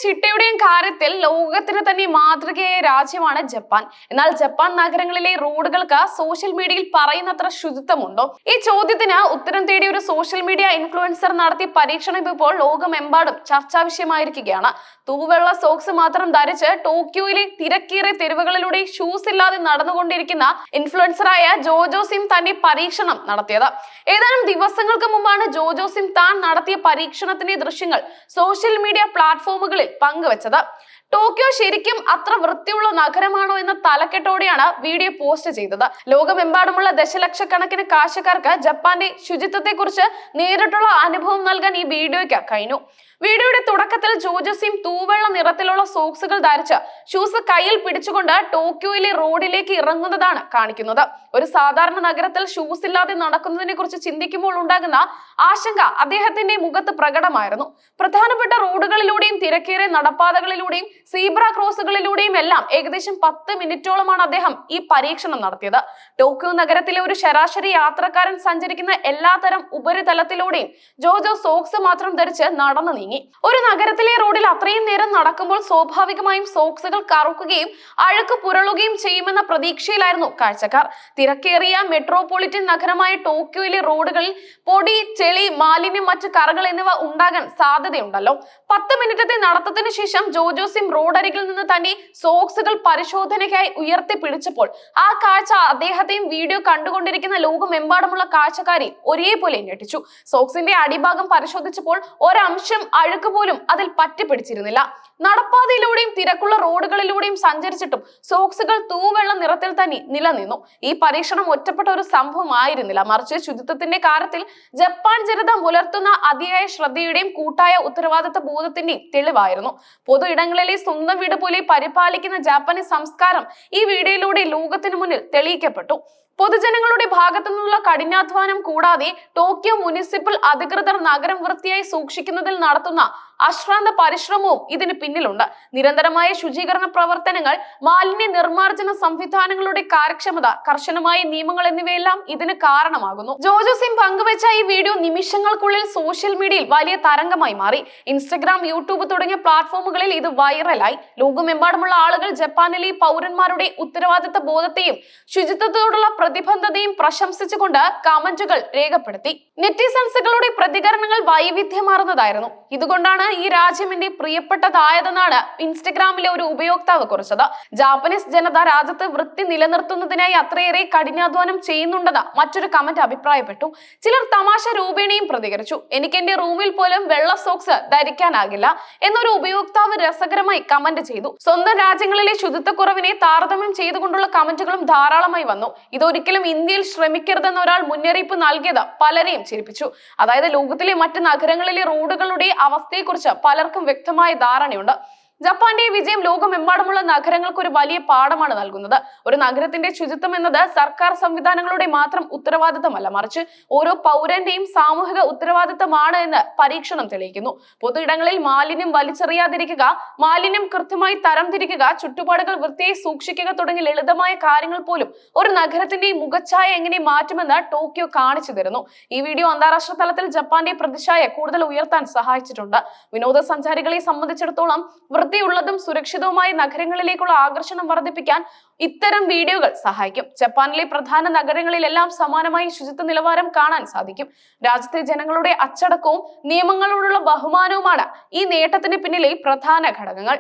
ചിട്ടയുടെയും കാര്യത്തിൽ ലോകത്തിന് തന്നെ മാതൃകയായ രാജ്യമാണ് ജപ്പാൻ. എന്നാൽ ജപ്പാൻ നഗരങ്ങളിലെ റോഡുകൾക്ക് സോഷ്യൽ മീഡിയയിൽ പറയുന്നത്ര ശുചിത്വമുണ്ടോ? ഈ ചോദ്യത്തിന് ഉത്തരം തേടി ഒരു സോഷ്യൽ മീഡിയ ഇൻഫ്ലുവൻസർ നടത്തിയ പരീക്ഷണം ഇപ്പോൾ ലോകമെമ്പാടും ചർച്ചാ വിഷയമായിരിക്കുകയാണ്. തൂവെള്ള സോക്സ് മാത്രം ധരിച്ച് ടോക്കിയോയിലെ തിരക്കേറിയ തെരുവുകളിലൂടെ ഷൂസ് ഇല്ലാതെ നടന്നുകൊണ്ടിരിക്കുന്ന ഇൻഫ്ലുവൻസറായ ജോജോ സിം തന്റെ പരീക്ഷണം നടത്തിയത്. ഏതാനും ദിവസങ്ങൾക്ക് മുമ്പാണ് ജോജോ സിം താൻ നടത്തിയ പരീക്ഷണത്തിന്റെ ദൃശ്യങ്ങൾ സോഷ്യൽ മീഡിയ പ്ലാറ്റ്ഫോമുകളിൽ പങ്കുവച്ചത്. ടോക്കിയോ ശരിക്കും അത്ര വൃത്തിയുള്ള നഗരമാണോ എന്ന തലക്കെട്ടോടെയാണ് വീഡിയോ പോസ്റ്റ് ചെയ്തത്. ലോകമെമ്പാടുമുള്ള ദശലക്ഷക്കണക്കിന് കാഴ്ചക്കാർക്ക് ജപ്പാന്റെ ശുചിത്വത്തെക്കുറിച്ച് നേരിട്ടുള്ള അനുഭവം നൽകാൻ ഈ വീഡിയോയ്ക്ക് കഴിഞ്ഞു. വീഡിയോയുടെ തുടക്കത്തിൽ ജോജോ സിം തൂവെള്ള നിറത്തിലുള്ള സോക്സുകൾ ധരിച്ച് ഷൂസ് കയ്യിൽ പിടിച്ചുകൊണ്ട് ടോക്കിയോയിലെ റോഡിലേക്ക് ഇറങ്ങുന്നതാണ് കാണിക്കുന്നത്. ഒരു സാധാരണ നഗരത്തിൽ ഷൂസ് ഇല്ലാതെ നടക്കുന്നതിനെ കുറിച്ച് ചിന്തിക്കുമ്പോൾ ഉണ്ടാകുന്ന ആശങ്ക അദ്ദേഹത്തിന്റെ മുഖത്ത് പ്രകടമായിരുന്നു. പ്രധാനപ്പെട്ട റോഡുകളിലൂടെയും തിരക്കേറിയ നടപ്പാതകളിലൂടെയും സീബ്ര ക്രോസുകളിലൂടെയും എല്ലാം ഏകദേശം 10 മിനിറ്റോളമാണ് അദ്ദേഹം ഈ പരീക്ഷണം നടത്തിയത്. ടോക്കിയോ നഗരത്തിലെ ഒരു ശരാശരി യാത്രക്കാരൻ സഞ്ചരിക്കുന്ന എല്ലാത്തരം ഉപരിതലത്തിലൂടെയും ജോജോ സോക്സ് മാത്രം ധരിച്ച് നടന്നു നീങ്ങി. ഒരു നഗരത്തിലെ റോഡിൽ അത്രയും നേരം നടക്കുമ്പോൾ സ്വാഭാവികമായും സോക്സുകൾ കറുക്കുകയും അഴുക്ക് പുരളുകയും ചെയ്യുമെന്ന പ്രതീക്ഷയിലായിരുന്നു കാഴ്ചക്കാർ. തിരക്കേറിയ മെട്രോപൊളിറ്റൻ നഗരമായ ടോക്കിയോയിലെ റോഡുകളിൽ പൊടി, ചെളി, മാലിന്യം, മറ്റു കറകൾ എന്നിവ ഉണ്ടാകാൻ സാധ്യതയുണ്ടല്ലോ. 10 മിനിറ്റത്തെ നടത്തത്തിന് ശേഷം ജോജോ സിം റോഡരികിൽ നിന്ന് തന്നെ സോക്സുകൾ പരിശോധനയ്ക്കായി ഉയർത്തി പിടിച്ചപ്പോൾ ആ കാഴ്ച അദ്ദേഹത്തെയും വീഡിയോ കണ്ടുകൊണ്ടിരിക്കുന്ന ലോകമെമ്പാടുമുള്ള കാഴ്ചക്കാരെ ഒരേപോലെ ഞെട്ടിച്ചു. സോക്സിന്റെ അടിഭാഗം പരിശോധിച്ചപ്പോൾ ഒരംശം അഴുക്ക് പോലും അതിൽ പറ്റിപ്പിടിച്ചിരുന്നില്ല. നടപ്പാതയിലൂടെയും തിരക്കുള്ള റോഡുകളിലൂടെയും സഞ്ചരിച്ചിട്ടും സോക്സുകൾ തൂവെള്ള നിറത്തിൽ തന്നെ നിലനിന്നു. ഈ പരീക്ഷണം ഒറ്റപ്പെട്ട ഒരു സംഭവം ആയിരുന്നില്ല, മറിച്ച് ശുചിത്വത്തിന്റെ കാര്യത്തിൽ ജപ്പാൻ ജനത പുലർത്തുന്ന അതിയായ ശ്രദ്ധയുടെയും കൂട്ടായ ഉത്തരവാദിത്ത ബോധത്തിന്റെയും തെളിവായിരുന്നു. പൊതു ഇടങ്ങളിലെ സ്വന്തം വീട് പോലെ പരിപാലിക്കുന്ന ജാപ്പനീസ് സംസ്കാരം ഈ വീഡിയോയിലൂടെ ലോകത്തിന് മുന്നിൽ തെളിയിക്കപ്പെട്ടു. പൊതുജനങ്ങളുടെ ഭാഗത്തു നിന്നുള്ള കഠിനാധ്വാനം കൂടാതെ ടോക്കിയോ മുനിസിപ്പൽ അധികൃതർ നഗരം വൃത്തിയായി സൂക്ഷിക്കുന്നതിൽ നടത്തുന്ന അശ്രാന്ത പരിശ്രമവും ഇതിന് പിന്നിലുണ്ട്. നിരന്തരമായ ശുചീകരണ പ്രവർത്തനങ്ങൾ, മാലിന്യ നിർമ്മാർജ്ജന സംവിധാനങ്ങളുടെ കാര്യക്ഷമത, കർശനമായ നിയമങ്ങൾ എന്നിവയെല്ലാം ഇതിന് കാരണമാകുന്നു. ജോജോ സിം പങ്കുവെച്ച ഈ വീഡിയോ നിമിഷങ്ങൾക്കുള്ളിൽ സോഷ്യൽ മീഡിയയിൽ വലിയ തരംഗമായി മാറി. ഇൻസ്റ്റഗ്രാം, യൂട്യൂബ് തുടങ്ങിയ പ്ലാറ്റ്ഫോമുകളിൽ ഇത് വൈറലായി. ലോകമെമ്പാടുമുള്ള ആളുകൾ ജപ്പാനിലെ പൗരന്മാരുടെ ഉത്തരവാദിത്ത ബോധത്തെയും ശുചിത്വത്തോടുള്ള പ്രതിബദ്ധതയും പ്രശംസിച്ചുകൊണ്ട് കമന്റുകൾ രേഖപ്പെടുത്തി. നെറ്റിസൺസുകളുടെ പ്രതികരണങ്ങൾ വൈവിധ്യമാർന്നതായിരുന്നു. ഇതുകൊണ്ടാണ് ഈ രാജ്യം എന്റെ പ്രിയപ്പെട്ടതായതെന്നാണ് ഇൻസ്റ്റഗ്രാമിലെ ഒരു ഉപയോക്താവ് കുറിച്ചത്. ജാപ്പനീസ് ജനത രാജ്യത്ത് വൃത്തി നിലനിർത്തുന്നതിനായി അത്രയേറെ കഠിനാധ്വാനം ചെയ്യുന്നുണ്ടെന്ന് മറ്റൊരു കമന്റ് അഭിപ്രായപ്പെട്ടു. ചിലർ തമാശ രൂപേണയും പ്രതികരിച്ചു. എനിക്ക് എന്റെ റൂമിൽ പോലും വെള്ള സോക്സ് ധരിക്കാനാകില്ല എന്നൊരു ഉപയോക്താവ് രസകരമായി കമന്റ് ചെയ്തു. സ്വന്തം രാജ്യങ്ങളിലെ ശുചിത്വക്കുറവിനെ താരതമ്യം ചെയ്തുകൊണ്ടുള്ള കമന്റുകളും ധാരാളമായി വന്നു. ഇതൊരിക്കലും ഇന്ത്യയിൽ ശ്രമിക്കരുതെന്ന് ഒരാൾ മുന്നറിയിപ്പ് നൽകിയത് പലരെയും ചിരിപ്പിച്ചു. അതായത് ലോകത്തിലെ മറ്റ് നഗരങ്ങളിലെ റോഡുകളുടെ അവസ്ഥയെക്കുറിച്ച് പലർക്കും വ്യക്തമായ ധാരണയുണ്ട്. ജപ്പാന്റെ വിജയം ലോകമെമ്പാടുമുള്ള നഗരങ്ങൾക്ക് ഒരു വലിയ പാഠമാണ് നൽകുന്നത്. ഒരു നഗരത്തിന്റെ ശുചിത്വം എന്നത് സർക്കാർ സംവിധാനങ്ങളുടെ മാത്രം ഉത്തരവാദിത്തമല്ല, മറിച്ച് ഓരോ പൗരന്റെയും സാമൂഹിക ഉത്തരവാദിത്തമാണ് എന്ന് പരീക്ഷണം തെളിയിക്കുന്നു. പൊതു ഇടങ്ങളിൽ മാലിന്യം വലിച്ചെറിയാതിരിക്കുക, മാലിന്യം കൃത്യമായി തരംതിരിക്കുക, ചുറ്റുപാടുകൾ വൃത്തിയായി സൂക്ഷിക്കുക തുടങ്ങിയ ലളിതമായ കാര്യങ്ങൾ പോലും ഒരു നഗരത്തിന്റെ മുഖച്ഛായ എങ്ങനെ മാറ്റുമെന്ന് ടോക്കിയോ കാണിച്ചു തരുന്നു. ഈ വീഡിയോ അന്താരാഷ്ട്ര തലത്തിൽ ജപ്പാന്റെ പ്രതിച്ഛായ കൂടുതൽ ഉയർത്താൻ സഹായിച്ചിട്ടുണ്ട്. വിനോദസഞ്ചാരികളെ സംബന്ധിച്ചിടത്തോളം വൃത്തിയുള്ളതും സുരക്ഷിതവുമായ നഗരങ്ങളിലേക്കുള്ള ആകർഷണം വർദ്ധിപ്പിക്കാൻ ഇത്തരം വീഡിയോകൾ സഹായിക്കും. ജപ്പാനിലെ പ്രധാന നഗരങ്ങളിലെല്ലാം സമാനമായ ശുചിത്വ നിലവാരം കാണാൻ സാധിക്കും. രാജ്യത്തെ ജനങ്ങളുടെ അച്ചടക്കവും നിയമങ്ങളോടുള്ള ബഹുമാനവുമാണ് ഈ നേട്ടത്തിന് പിന്നിലെ പ്രധാന ഘടകങ്ങൾ.